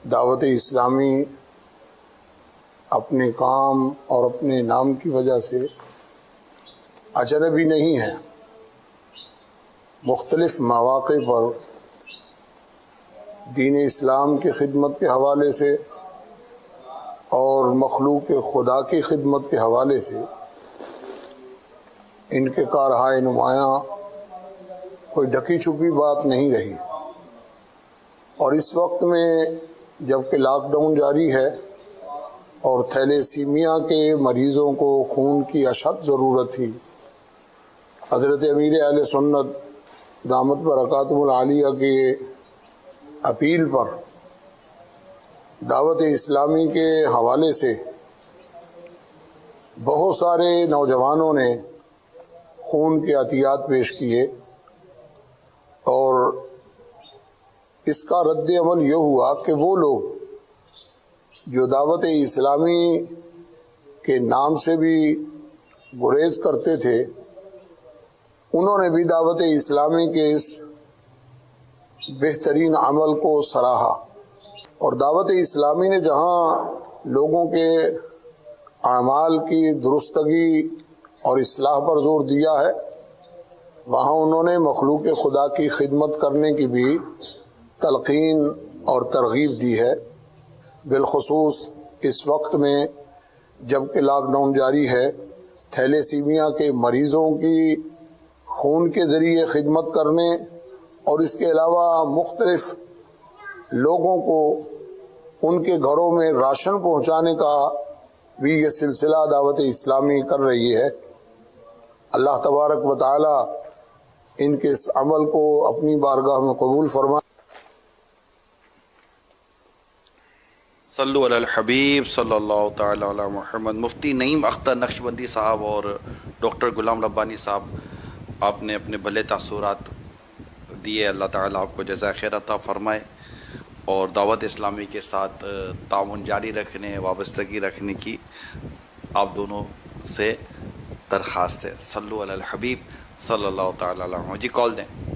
دعوت اسلامی اپنے کام اور اپنے نام کی وجہ سے اجنبی نہیں ہے۔ مختلف مواقع پر دین اسلام کی خدمت کے حوالے سے اور مخلوق خدا کی خدمت کے حوالے سے ان کے کارہائے نمایاں کوئی ڈھکی چھپی بات نہیں رہی۔ اور اس وقت میں جب کہ لاک ڈاؤن جاری ہے اور تھیلیسیمیا کے مریضوں کو خون کی اشد ضرورت تھی، حضرت امیر اہل سنت دامت برکاتہ العالیہ کے اپیل پر دعوت اسلامی کے حوالے سے بہت سارے نوجوانوں نے خون کے عطیات پیش کیے، اور اس کا رد عمل یہ ہوا کہ وہ لوگ جو دعوت اسلامی کے نام سے بھی گریز کرتے تھے، انہوں نے بھی دعوت اسلامی کے اس بہترین عمل کو سراہا۔ اور دعوت اسلامی نے جہاں لوگوں کے اعمال کی درستگی اور اصلاح پر زور دیا ہے، وہاں انہوں نے مخلوق خدا کی خدمت کرنے کی بھی تلقین اور ترغیب دی ہے۔ بالخصوص اس وقت میں جب کہ لاک ڈاؤن جاری ہے، تھیلیسیمیا کے مریضوں کی خون کے ذریعے خدمت کرنے اور اس کے علاوہ مختلف لوگوں کو ان کے گھروں میں راشن پہنچانے کا بھی یہ سلسلہ دعوت اسلامی کر رہی ہے۔ اللہ تبارک و تعالی ان کے اس عمل کو اپنی بارگاہ میں قبول فرمائے۔ صلو علی الحبیب صلی اللہ تعالی علی محمد۔ مفتی نعیم اختر نقشبندی صاحب اور ڈاکٹر غلام ربانی صاحب، آپ نے اپنے بھلے تاثرات دیے، اللہ تعالیٰ آپ کو جزائے خیر عطا فرمائے، اور دعوت اسلامی کے ساتھ تعاون جاری رکھنے، وابستگی رکھنے کی آپ دونوں سے درخواست ہے۔ صلو علی الحبیب صلی اللہ تعالی علیہ وسلم۔ جی کال دیں۔